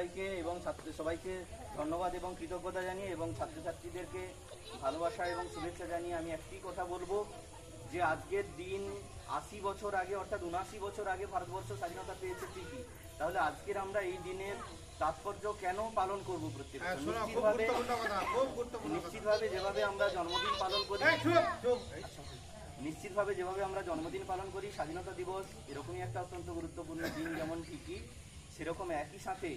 সবাইকে এবং সবাইকে ধন্যবাদ এবং কৃতজ্ঞতা জানিয়ে এবং ছাত্রছাত্রীদেরকে ভালোবাসা এবং শুভেচ্ছা জানিয়ে আমি একটি কথা বলবো যে আজকের দিন ৮০ বছর আগে অর্থাৎ ৭৯ বছর আগে ভারতবর্ষ স্বাধীনতা পেয়েছে ঠিকই, তাহলে আজকের আমরা এই দিনের তাৎপর্য কেন পালন করবো? প্রত্যেক নিশ্চিতভাবে যেভাবে আমরা জন্মদিন পালন করি স্বাধীনতা দিবস এরকমই একটা অত্যন্ত গুরুত্বপূর্ণ দিন যেমন ঠিকই, সেরকম একই সাথে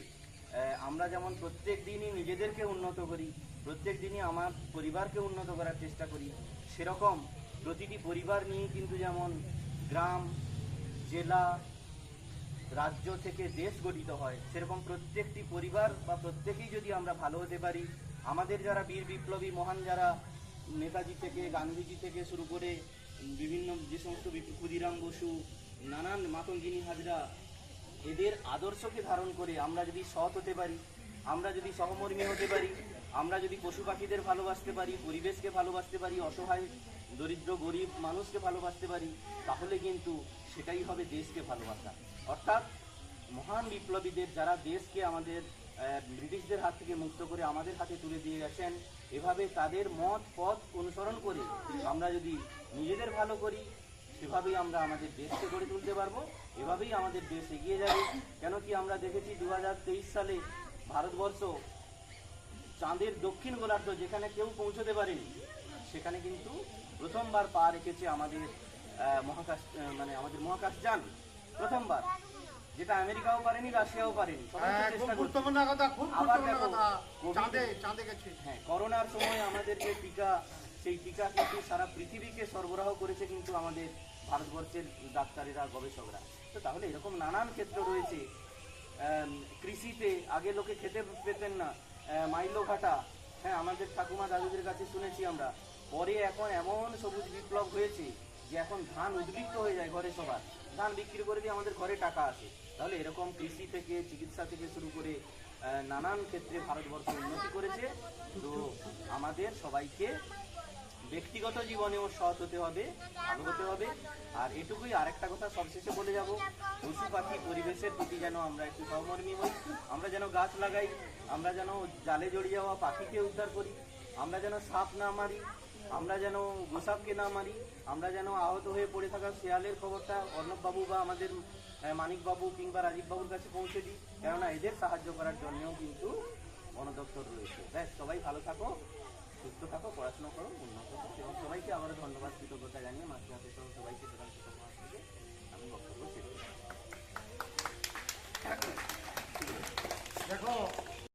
আমরা যেমন প্রত্যেক দিনই নিজেদেরকে উন্নত করি, প্রত্যেক দিনই আমার পরিবারকে উন্নত করার চেষ্টা করি, সেরকম প্রতিটি পরিবার নিয়ে কিন্তু যেমন গ্রাম, জেলা, রাজ্য থেকে দেশ গঠিত হয়, সেরকম প্রত্যেকটি পরিবার বা প্রত্যেকেই যদি আমরা ভালো হতে পারি, আমাদের যারা বীর বিপ্লবী মহান যারা নেতাজি থেকে গান্ধীজি থেকে শুরু করে বিভিন্ন যে সমস্ত ক্ষুদিরাম বসু, নানান মাতঙ্গিনী হাজরা, এদের আদর্শকে ধারণ করে আমরা যদি সৎ হতে পারি, আমরা যদি সহমর্মী হতে পারি, আমরা যদি পশু পাখিদের ভালোবাসতে পারি, পরিবেশকে ভালোবাসতে পারি, অসহায় দরিদ্র গরিব মানুষকে ভালোবাসতে পারি, তাহলে কিন্তু সেটাই হবে দেশকে ভালোবাসা। অর্থাৎ মহান বিপ্লবীদের যারা দেশকে আমাদের ব্রিটিশদের হাত থেকে মুক্ত করে আমাদের হাতে তুলে দিয়ে গেছেন, এভাবে তাদের মত পথ অনুসরণ করে আমরা যদি নিজেদের ভালো করি, সেভাবেই আমরা আমাদের দেশকে গড়ে তুলতে পারবো, এভাবেই আমাদের দেশ এগিয়ে যাবে। কেন কি আমরা দেখেছি 2023 সালে ভারতবর্ষ চাঁদের দক্ষিণ গোলার্ধ যেখানে কেউ পৌঁছতে পারেনি, সেখানে কিন্তু প্রথমবার পা রেখেছে আমাদের মহাকাশযান, প্রথমবার, যেটা আমেরিকাও পারেনি, রাশিয়াও পারেনি। হ্যাঁ, করোনার সময় আমাদের যে টিকা, সেই টিকা কিন্তু সারা পৃথিবীকে সরবরাহ করেছে কিন্তু আমাদের ভারতবর্ষের ডাক্তারেরা, গবেষকরা। তো তাহলে এরকম নানান ক্ষেত্র রয়েছে। কৃষিতে আগে লোকে খেতে পেতেন না, মাইলো ঘাটা, হ্যাঁ আমাদের ঠাকুমা দাদুদের কাছে শুনেছি আমরা, পরে এখন এমন সবুজ বিপ্লব হয়েছে যে এখন ধান উদ্বৃত্ত হয়ে যায় ঘরে, সবার ধান বিক্রি করে দিয়ে আমাদের ঘরে টাকা আসে। তাহলে এরকম কৃষি থেকে চিকিৎসা থেকে শুরু করে নানান ক্ষেত্রে ভারতবর্ষ উন্নতি করেছে। তো আমাদের সবাইকে ব্যক্তিগত জীবনেও সৎ হতে হবে, ভালো হতে হবে। আর এটুকুই, আরেকটা কথা সবশেষে বলে যাব, পশু পাখি পরিবেশের প্রতি যেন আমরা একটু সহমর্মী হই, আমরা যেন গাছ লাগাই, আমরা যেন জালে জড়িয়ে যাওয়া পাখিকে উদ্ধার করি, আমরা যেন সাপ না মারি, আমরা যেন গোসাপকে না মারি, আমরা যেন আহত হয়ে পড়ে থাকা শেয়ালের খবরটা অর্ণববাবু বা আমাদের মানিকবাবু কিংবা রাজীববাবুর কাছে পৌঁছে দিই, কেননা এদের সাহায্য করার জন্যও কিন্তু বন দপ্তর রয়েছে। ব্যাস, সবাই ভালো থাকো, সুস্থ থাকো, পড়াশোনা করো, উন্নত করো। এবং সবাইকে আবারও ধন্যবাদ কৃতজ্ঞতা জানিয়ে মাতৃ হাতে সহ সবাইকে প্রধান শিক্ষক মহাশয়কে আমি বক্তব্য শেষ করছি।